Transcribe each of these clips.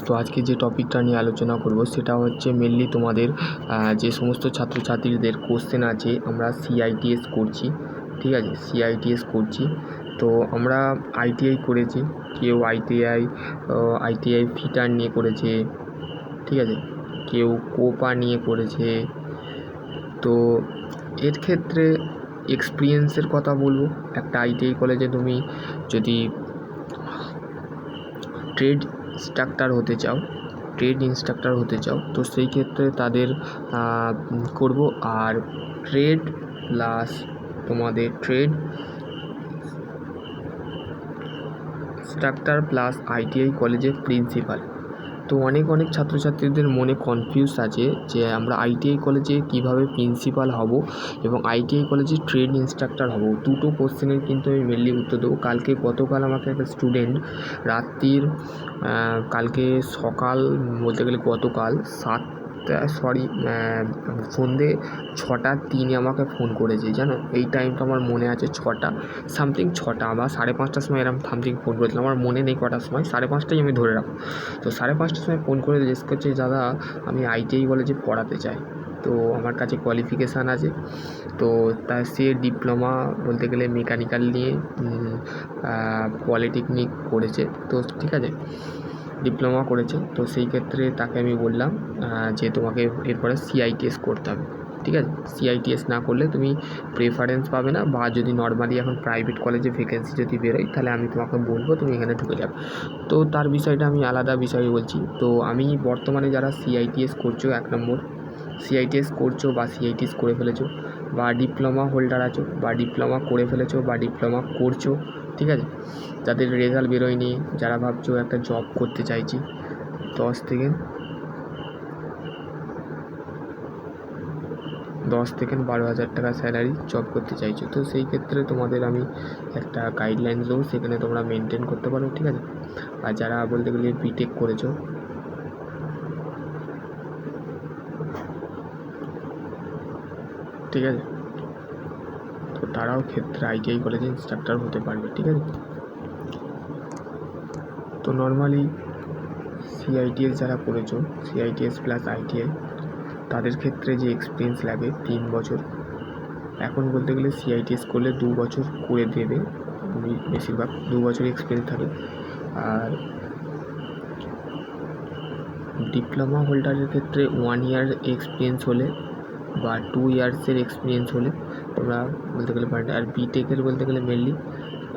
তো আজকে যে টপিকটা নিয়ে আলোচনা করব সেটা হচ্ছে মেনলি তোমাদের যে সমস্ত ছাত্রছাত্রীদের কোশ্চেন আছে। আমরা সিআইটিএস করছি, ঠিক আছে, সিআইটিএস করছি। তো আমরা আইটিআই করেছি, কেউ আইটিআই ফিটার নিয়ে করেছে, ঠিক আছে, কেউ কোপা নিয়ে করেছে। তো এর ক্ষেত্রে এক্সপিরিয়েন্সের কথা বলবো। একটা আইটিআই কলেজে তুমি যদি ট্রেড ইনস্ট্রাক্টর হতে চাও তো সেই ক্ষেত্রে তাদের করব। আর ট্রেড প্লাস তোমাদের ট্রেড ইনস্ট্রাক্টর প্লাস আইটিআই কলেজের প্রিন্সিপাল। তো অনেক ছাত্রছাত্রীদের মনে কনফিউজ আছে যে আমরা আইটিআই কলেজে কিভাবে প্রিন্সিপাল হব এবং আইটিআই কলেজে ট্রেড ইনস্ট্রাক্টর হব। দুটো কোশ্চেনের কিন্তু আমি মেনলি উত্তর দেবো। গতকাল আমাকে একটা স্টুডেন্ট কালকে সকাল বলতে গেলে গতকাল সন্ধে 6:03 আমাকে ফোন করেছে, জানো। এই টাইমটা আমার মনে আছে, 6টা বা 5:30টার সময় এরকম সামথিং ফোন করেছিলাম। আমার মনে নেই কটার সময়, 5:30টাই আমি ধরে রাখো। তো 5:30টার সময় ফোন করে জিজ্ঞেস করছে, দাদা আমি আইটিআই কলেজে পড়াতে চাই, তো আমার কাছে কোয়ালিফিকেশান আছে। তো সে ডিপ্লোমা বলতে গেলে মেকানিক্যাল নিয়ে পলিটেকনিক করেছে, তো ঠিক আছে, ডিপ্লোমা করেছে। তো সেই ক্ষেত্রে তাকে আমি বললাম যে তোমাকে এরপরে সিআইটিএস করতে হবে, ঠিক আছে। সিআইটিএস না করলে তুমি প্রেফারেন্স পাবে না, বা যদি নর্মালি এখন প্রাইভেট কলেজে ভ্যাকেন্সি যদি বেরোয় তাহলে আমি তোমাকে বলবো তুমি এখানে ঢুকে যাবে। তো তার বিষয়টা আমি আলাদা বিষয় বলছি। তো আমি বর্তমানে যারা সিআইটিএস করছো, 1 নম্বর সিআইটিএস করছো বা সিআইটিএস করে ফেলেছো, বা ডিপ্লোমা হোল্ডার আছো, বা ডিপ্লোমা করে ফেলেছো, বা ডিপ্লোমা করছো, ঠিক আছে, যাদের রেজাল্ট বেরোয়নি, যারা ভাবছো একটা জব করতে চাইছি 10 থেকে 12,000 টাকা স্যালারি জব করতে চাইছো, তো সেই ক্ষেত্রে তোমাদের আমি একটা গাইডলাইন দেবো, সেখানে তোমরা মেনটেন করতে পারো, ঠিক আছে। আর যারা বলতে গেলে বিটেক করেছো, ঠিক আছে, তো তারাও ক্ষেত্রে আইটিআই কলেজে ইনস্ট্রাক্টর হতে পারবে, ঠিক আছে। তো নর্মালি সিআইটিএস যারা করেছো, সিআইটিএস প্লাস আইটিআই, তাদের ক্ষেত্রে যে এক্সপিরিয়েন্স লাগে 3 বছর। এখন বলতে গেলে সিআইটিএস করলে 2 বছর করে দেবে, বেশিরভাগ 2 বছর এক্সপিরিয়েন্স থাকে। আর ডিপ্লোমা হোল্ডারের ক্ষেত্রে 1 ইয়ার এক্সপিরিয়েন্স হলে বা 2 ইয়ার্সের এক্সপিরিয়েন্স হলে তোমরা বলতে গেলে পারবে। আর বিটেকের বলতে গেলে মেনলি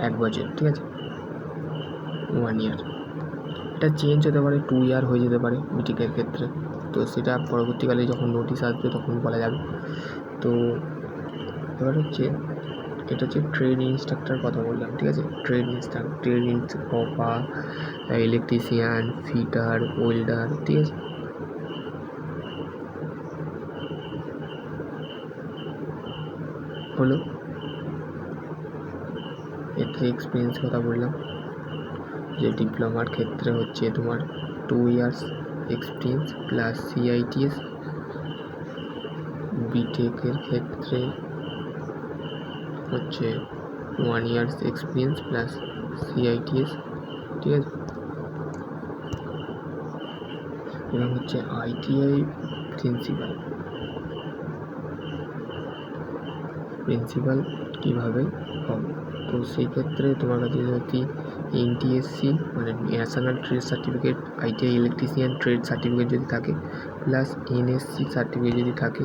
1 বছর, ঠিক আছে, 1 ইয়ার। এটা চেঞ্জ হতে পারে, 2 ইয়ার হয়ে যেতে পারে বিটেকের ক্ষেত্রে, তো সেটা পরবর্তীকালে যখন নোটিশ আসবে তখন বলা যাবে। তো এবার এটা হচ্ছে ট্রেড ইনস্ট্রাক্টর কথা বললাম, ঠিক আছে। Trade COPA, electrician, fitter, welder, ঠিক আছে। হলো এতে এক্সপিরিয়েন্স কথা বললাম, যে ডিপ্লোমার ক্ষেত্রে হচ্ছে তোমার 2 ইয়ার্স এক্সপিরিয়েন্স প্লাস সিআইটিএস। বিটেকের ক্ষেত্রে হচ্ছে 1 ইয়ার্স এক্সপিরিয়েন্স প্লাস সিআইটিএস, ঠিক আছে। এবং হচ্ছে আইটিআই প্রিন্সিপাল কীভাবে হবে, তো সেই ক্ষেত্রে তোমার কাছে যদি এনটিএসসি মানে national trade certificate, ITI electrician trade certificate যদি থাকে, প্লাস এনএসসি সার্টিফিকেট যদি থাকে,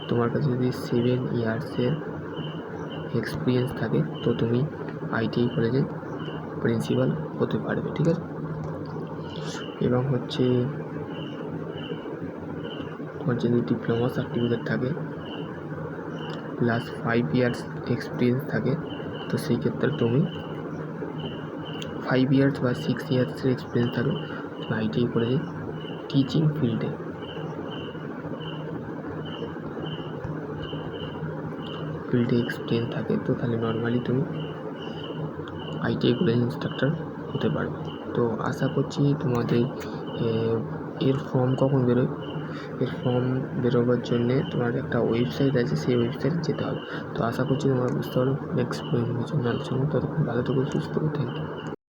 তোমার কাছে যদি 7 ইয়ার্সের এক্সপিরিয়েন্স থাকে, তো তুমি আইটিআই কলেজে প্রিন্সিপাল হতে পারবে, ঠিক আছে। এবং হচ্ছে তোমার যদি ডিপ্লোমা সার্টিফিকেট থাকে প্লাস 5 ইয়ার্স এক্সপিরিয়েন্স থাকে, তো সেই ক্ষেত্রে তুমি 5 ইয়ার্স বা 6 ইয়ার্সের এক্সপিরিয়েন্স থাকে, তুমি আইটিআই কলেজে টিচিং ফিল্ডে এক্সপিরিয়েন্স থাকে, তো তাহলে নর্মালি তুমি আইটিআই কলেজ ইনস্ট্রাক্টর হতে পারবে। তো আশা করছি তোমাদের এর ফর্ম কখন বেরোয়, এর ফর্ম বেরোবার জন্যে তোমার একটা ওয়েবসাইট আছে, সেই ওয়েবসাইটে যেতে হবে। তো আশা করছি তোমরা বুঝতে পারো। নেক্সট জন্য আলোচনা, ততক্ষণ ভালো থেকো, সুস্থ থেকো, থ্যাংক ইউ।